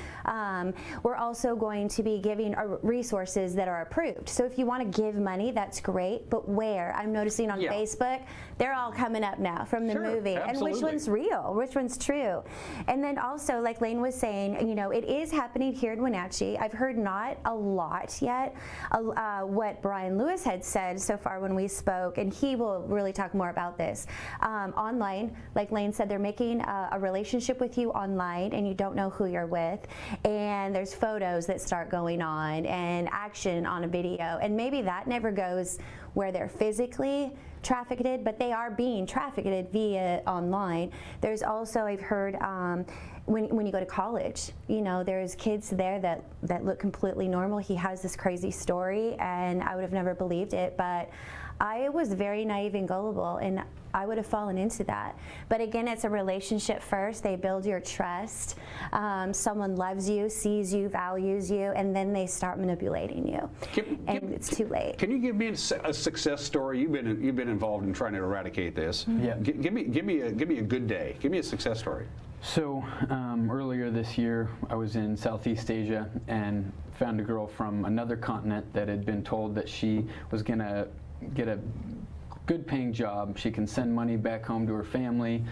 We're also going to be giving resources that are approved. So if you want to give money, that's great, but where? I'm noticing on Facebook, they're all coming up now from the movie. Absolutely. And which one's real? Which one's true? And then also, like Lane was saying, you know, it is happening here in Wenatchee. I've heard not a lot yet. What Brian Lewis had said so far when we spoke, and he will really talk more about this. Online, like Lane said, they're making a relationship with you online, and you don't know who you're with. And there's photos that start going on, and action on a video, and maybe that never goes where they're physically trafficked, but they are being trafficked via online. There's also, I've heard, when you go to college, you know, there's kids there that look completely normal. He has this crazy story, and I would have never believed it, but I was very naive and gullible, and I would have fallen into that. But again, it's a relationship first. They build your trust. Someone loves you, sees you, values you, and then they start manipulating you. It's too late. Can you give me a success story? You've been involved in trying to eradicate this. Yeah. Give me a good day. Give me a success story. So earlier this year, I was in Southeast Asia and found a girl from another continent that had been told that she was going to get a good paying job. She can send money back home to her family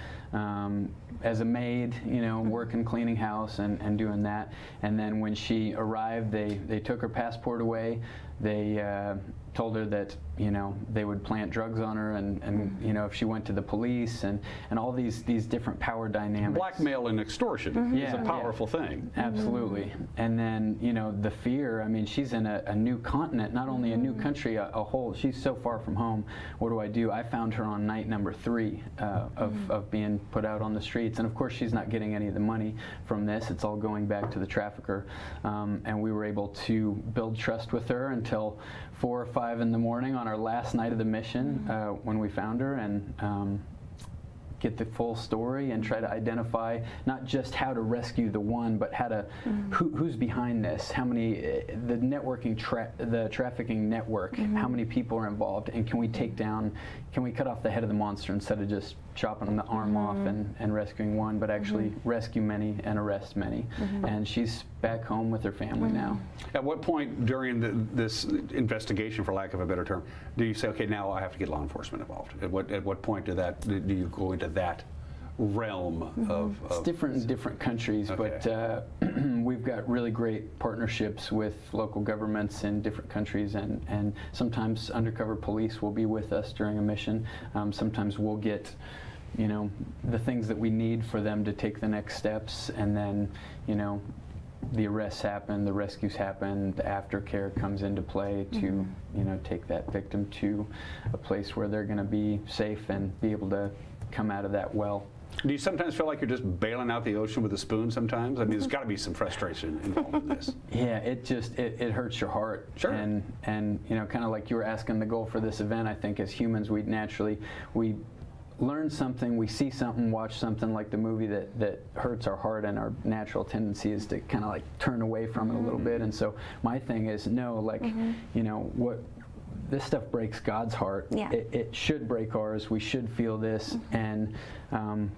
as a maid, you know, working, cleaning house and doing that. And then when she arrived, they took her passport away. They told her that, you know, they would plant drugs on her and you know, if she went to the police and all these different power dynamics. Blackmail and extortion is a powerful thing. Absolutely. And then, you know, the fear, I mean, she's in a new continent, not only a new country, a whole, she's so far from home. What do? I found her on night number 3 of being put out on the streets. And of course, she's not getting any of the money from this. It's all going back to the trafficker. And we were able to build trust with her until 4 or 5 in the morning on our last night of the mission when we found her, and get the full story and try to identify not just how to rescue the one, but how to who's behind this, how many the networking the trafficking network, how many people are involved, and can we cut off the head of the monster instead of just chopping the arm off and rescuing one, but actually rescue many and arrest many. And she's back home with her family now. At what point during this investigation, for lack of a better term, do you say, okay, now I have to get law enforcement involved? At what point do you go into that realm of it's different in different countries, but we've got really great partnerships with local governments in different countries, and sometimes undercover police will be with us during a mission. Sometimes we'll get, you know, the things that we need for them to take the next steps, and then, you know, the arrests happen, the rescues happen, the aftercare comes into play to, you know, take that victim to a place where they're going to be safe and be able to come out of that well. Do you sometimes feel like you're just bailing out the ocean with a spoon sometimes? I mean, there's got to be some frustration involved in this. Yeah, it hurts your heart. Sure. And you know, kind of like you were asking, the goal for this event, I think as humans, we learn something, we see something, watch something like the movie that hurts our heart, and our natural tendency is to kind of like turn away from it a little bit. And so my thing is, no, like, you know, this stuff breaks God's heart. Yeah. It should break ours. We should feel this, and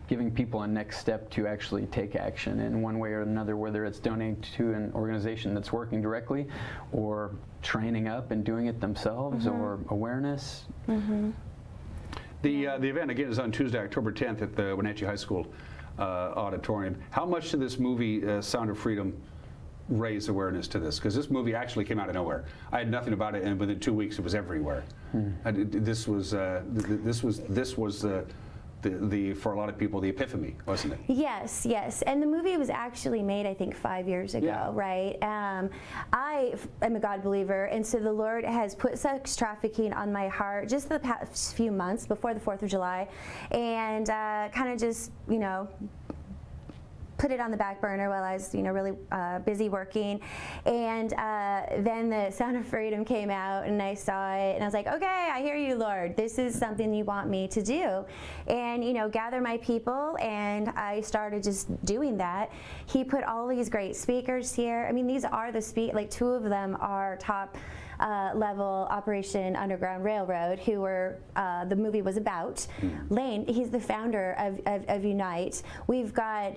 giving people a next step to actually take action in one way or another, whether it's donating to an organization that's working directly, or training up and doing it themselves, or awareness. The event, again, is on Tuesday, October 10th at the Wenatchee High School auditorium. How much did this movie, Sound of Freedom, raise awareness to this? Because this movie actually came out of nowhere. I had nothing about it, and within 2 weeks it was everywhere. This was for a lot of people, the epiphany, wasn't it? Yes, yes. And the movie was actually made, I think, 5 years ago, right? I am a God believer, and so the Lord has put sex trafficking on my heart just the past few months before the 4th of July, and kind of just, you know, put it on the back burner while I was, really busy working. And then the Sound of Freedom came out, and I saw it, and I was like, okay, I hear you, Lord. This is something you want me to do. And, gather my people, and I started just doing that. He put all these great speakers here. I mean, these are the like 2 of them are top level Operation Underground Railroad, who were the movie was about. Lane, he's the founder of Unite. We've got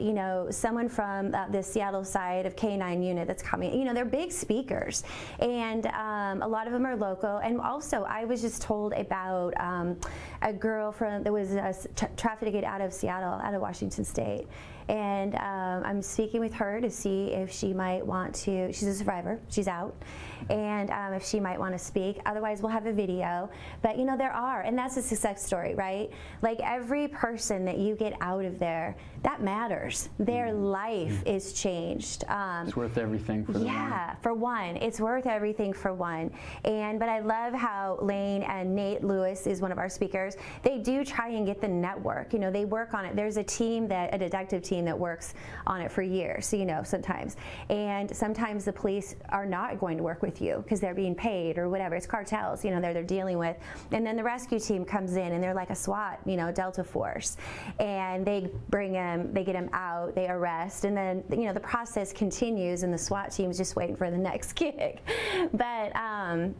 someone from the Seattle side of K9 unit that's coming. They're big speakers, and a lot of them are local. And also, I was just told about a girl that was trafficked out of Seattle, out of Washington State. And I'm speaking with her to see if she might want to, she's a survivor, she's out, and if she might want to speak. Otherwise, we'll have a video. But there are, and that's a success story, right? Like every person that you get out of there, that matters. Their life is changed. It's worth everything for the one. Yeah, for one. It's worth everything for one. But I love how Lane and Nate Lewis is one of our speakers. They do try and get the network. They work on it. There's a team, a detective team that works on it for years, sometimes. And sometimes the police are not going to work with you because they're being paid or whatever. It's cartels, they're dealing with. And then the rescue team comes in, and they're like a SWAT, Delta Force. And they bring him, they get him out, they arrest, and then, the process continues, and the SWAT team's just waiting for the next gig. But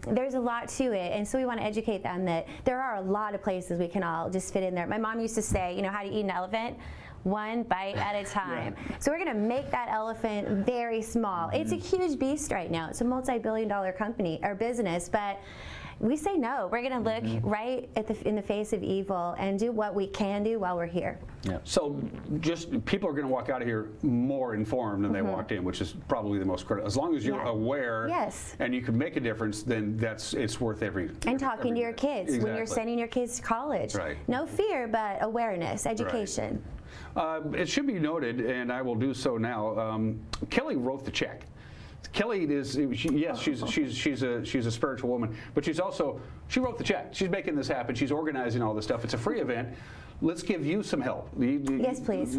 there's a lot to it, and so we want to educate them that there are a lot of places we can all just fit in there. My mom used to say, how do you eat an elephant? One bite at a time. Yeah. So we're going to make that elephant very small. It's a huge beast right now. It's a multi-billion-dollar company or business, but we say no. We're going to look right in the face of evil and do what we can do while we're here. Yeah. So just people are going to walk out of here more informed than they walked in, which is probably the most critical. As long as you're aware and you can make a difference, then it's worth every. And talking to your kids when you're sending your kids to college. Right. No fear, but awareness, education. Right. It should be noted, and I will do so now. Kelly wrote the check. Kelly is she's a spiritual woman, but she wrote the check. She's making this happen. She's organizing all this stuff. It's a free event. Let's give you some help. Yes, please.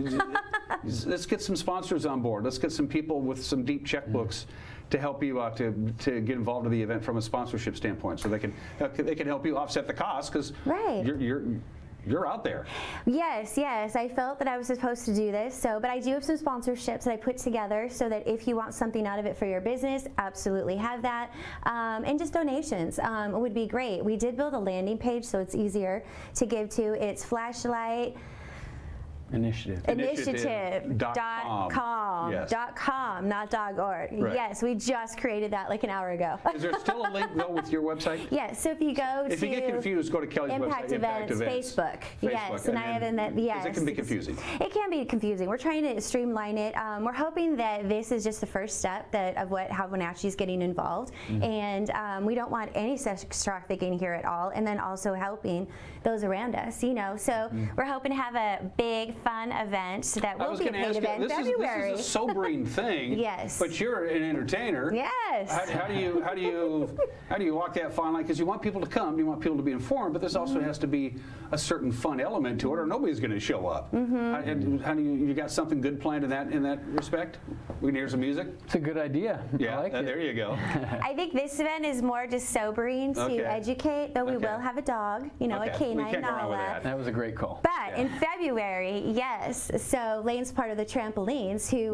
Let's get some sponsors on board. Let's get some people with some deep checkbooks to help you out to get involved in the event from a sponsorship standpoint, so they can help you offset the cost because you're out there. Yes, I felt that I was supposed to do this, but I do have some sponsorships that I put together so that if you want something out of it for your business, absolutely have that. And just donations would be great. We did build a landing page so it's easier to give to. It's flashlight Initiative.com. Yes. .com, not .org. Right. Yes, we just created that like an hour ago. Is there still a link though with your website? Yes, so if you go if you get confused, go to Kelly's Impact website. Events, Facebook. Yes, and I have in that. Yes, it can be confusing. It can be confusing. We're trying to streamline it. We're hoping that this is just the first step of how Wenatchee is getting involved, and we don't want any sex trafficking here at all. And then also helping those around us. So we're hoping to have a big, fun event that will be a paid event in February. This is a sobering thing. Yes. But you're an entertainer. Yes. How do you walk that fine line? Because you want people to come, you want people to be informed, but this also has to be a certain fun element to it, or nobody's going to show up. How do you got something good planned in that respect? We can hear some music. It's a good idea. Yeah, I like it. There you go. I think this event is more just sobering to educate, though we will have a dog, a canine Nala. That was a great call. But in February, yes. So Lane's part of the Trampolines who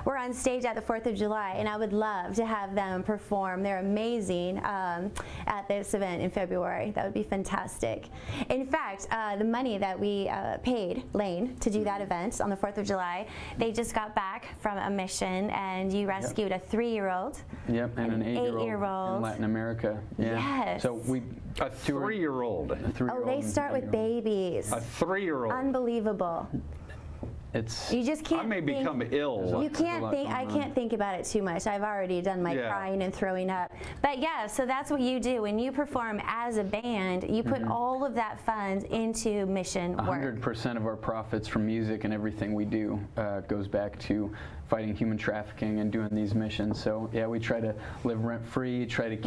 were on stage at the 4th of July, and I would love to have them perform. They're amazing at this event in February. That would be fantastic. In fact, the money that we paid Lane to do that event on the 4th of July, they just got back from a mission, and you rescued a 3-year-old. Yep, and an 8-year-old in Latin America. Yeah. Yes. So a 3-year-old. Oh, they start with babies. A 3-year-old. Unbelievable. You just can't. I may become ill. You can't think. I can't think about it too much. I've already done my crying and throwing up. But yeah, so that's what you do when you perform as a band. You put all of that funds into mission work. 100% of our profits from music and everything we do goes back to fighting human trafficking and doing these missions. So yeah, we try to live rent-free, try to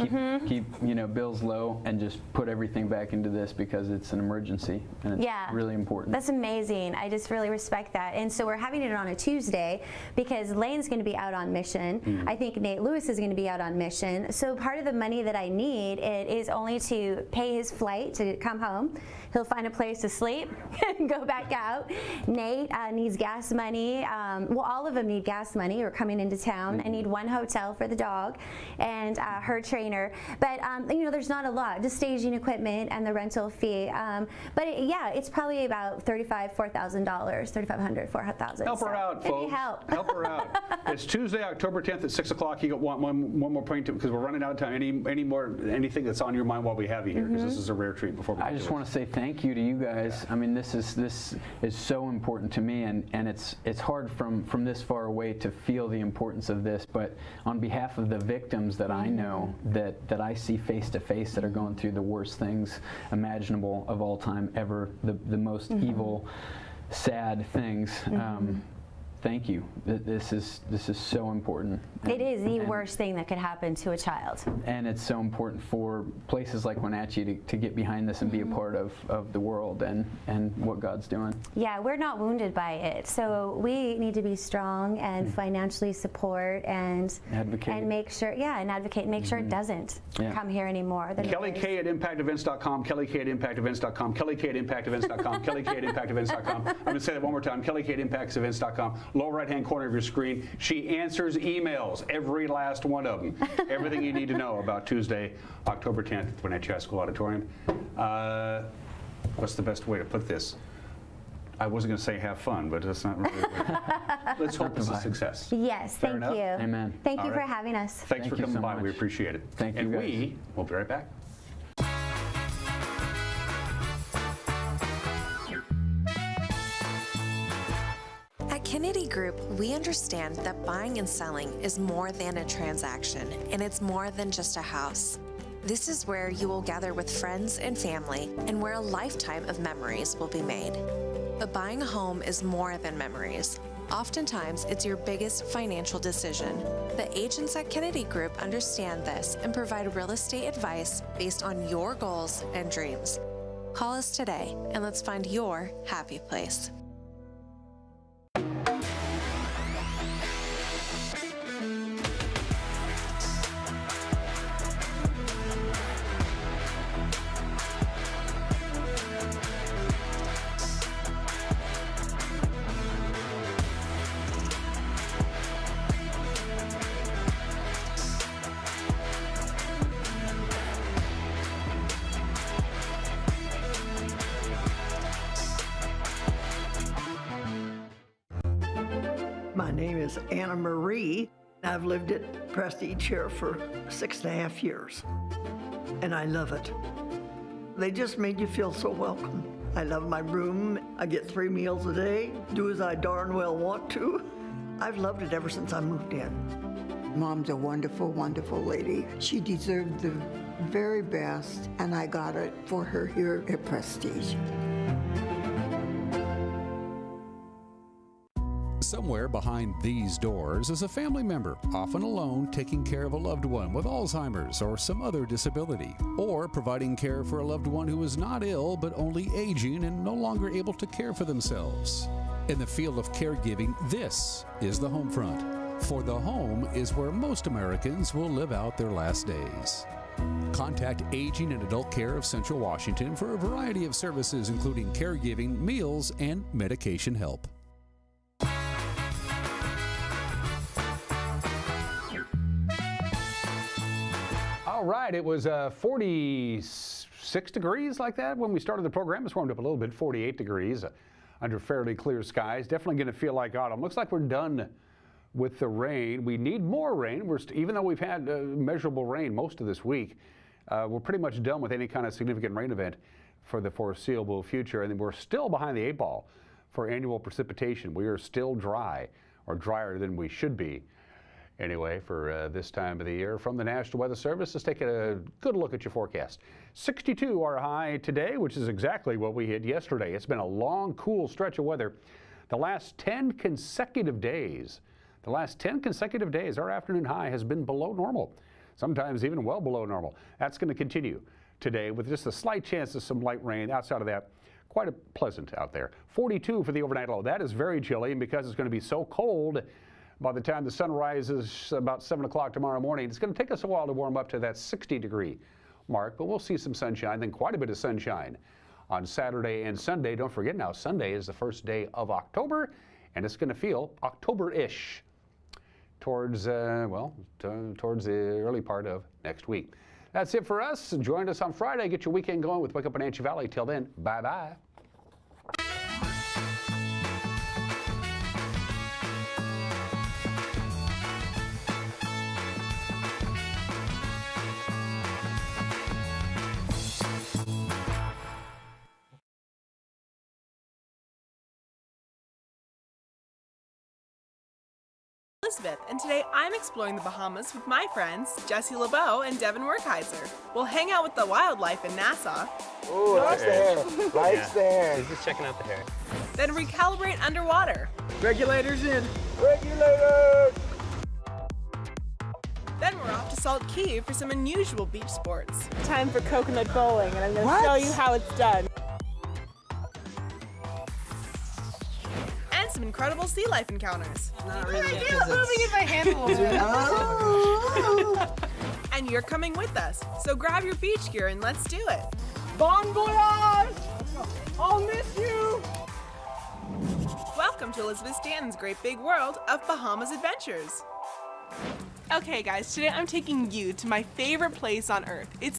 keep bills low, and just put everything back into this because it's an emergency and it's really important. That's amazing. I just really respect that. And so we're having it on a Tuesday because Lane's going to be out on mission. I think Nate Lewis is going to be out on mission. So part of the money that I need is only to pay his flight to come home. He'll find a place to sleep and go back out. Nate needs gas money. Well, all of them need gas money or coming into town. I need one hotel for the dog and her trainer. But, there's not a lot, just staging equipment and the rental fee. Yeah, it's probably about $4,000, $3,500, $4,000. Help her out, folks. Help. Help her out. It's Tuesday, October 10th at 6 o'clock. You got one more point because we're running out of time. Anything that's on your mind while we have you here, because this is a rare treat before we I just want to say thank you to you guys. I mean, this is so important to me, and it's hard from this far away to feel the importance of this. But on behalf of the victims that I know, that I see face to face, that are going through the worst things imaginable of all time ever, the most evil, sad things. Thank you. This is so important. It is the worst thing that could happen to a child. And it's so important for places like Wenatchee to get behind this and be a part of the world and what God's doing. Yeah, we're not wounded by it, so we need to be strong and financially support and advocate and make sure, and advocate and make sure it doesn't come here anymore. Kelly K at ImpactEvents.com, Kelly K at ImpactEvents.com, Kelly K at ImpactEvents.com, Kelly K at ImpactEvents.com. I'm going to say that one more time, Kelly K at ImpactEvents.com. Lower right-hand corner of your screen. She answers emails, every last one of them. Everything you need to know about Tuesday, October 10th at Wenatchee High School Auditorium. What's the best way to put this? I wasn't going to say have fun, but that's not really let's hope it's a success. Yes, thank you. Amen. Thank you for having us. Thanks for coming by. We appreciate it. Thank you, and guys. We will be right back. At Kennedy Group, we understand that buying and selling is more than a transaction, and it's more than just a house. This is where you will gather with friends and family, and where a lifetime of memories will be made. But buying a home is more than memories. Oftentimes, it's your biggest financial decision. The agents at Kennedy Group understand this and provide real estate advice based on your goals and dreams. Call us today, and let's find your happy place. My name is Anna Marie. I've lived at Prestige here for 6.5 years, and I love it. They just made you feel so welcome. I love my room. I get 3 meals a day, do as I darn well want to. I've loved it ever since I moved in. Mom's a wonderful, wonderful lady. She deserved the very best, and I got it for her here at Prestige. Somewhere behind these doors is a family member, often alone, taking care of a loved one with Alzheimer's or some other disability, or providing care for a loved one who is not ill but only aging and no longer able to care for themselves. In the field of caregiving, this is the home front. For the home is where most Americans will live out their last days. Contact Aging and Adult Care of Central Washington for a variety of services including caregiving, meals, and medication help. All right, it was 46 degrees like that when we started the program. It's warmed up a little bit, 48 degrees under fairly clear skies. Definitely going to feel like autumn. Looks like we're done with the rain. We need more rain. Even though we've had measurable rain most of this week, we're pretty much done with any kind of significant rain event for the foreseeable future. And we're still behind the 8 ball for annual precipitation. We are still dry, or drier than we should be. Anyway, for this time of the year, from the National Weather Service, let's take a good look at your forecast. 62 our high today, which is exactly what we hit yesterday. It's been a long, cool stretch of weather. The last 10 consecutive days, The last 10 consecutive days, our afternoon high has been below normal, sometimes even well below normal. That's going to continue today with just a slight chance of some light rain. Outside of that, quite pleasant out there. 42 for the overnight low. That is very chilly, and because it's going to be so cold by the time the sun rises about 7 o'clock tomorrow morning, it's going to take us a while to warm up to that 60-degree mark, but we'll see some sunshine, then quite a bit of sunshine on Saturday and Sunday. Don't forget now, Sunday is the first day of October, and it's going to feel October-ish towards, towards the early part of next week. That's it for us. Join us on Friday. Get your weekend going with Wake Up Wenatchee Valley. Till then, bye-bye. Elizabeth, and today I'm exploring the Bahamas with my friends Jesse LeBeau and Devin Werkheiser. We'll hang out with the wildlife in Nassau. Ooh, likes the hair. Likes the hair. He's just checking out the hair. Then recalibrate underwater. Regulators in. Regulators! Then we're off to Salt Cay for some unusual beach sports. Time for coconut bowling, and I'm going to show you how it's done. And some incredible sea life encounters. Not really. I feel moving in my hand a little bit. And you're coming with us, so grab your beach gear and let's do it. Bon voyage! I'll miss you! Welcome to Elizabeth Stanton's great big world of Bahamas adventures. Okay guys, today I'm taking you to my favorite place on earth. It's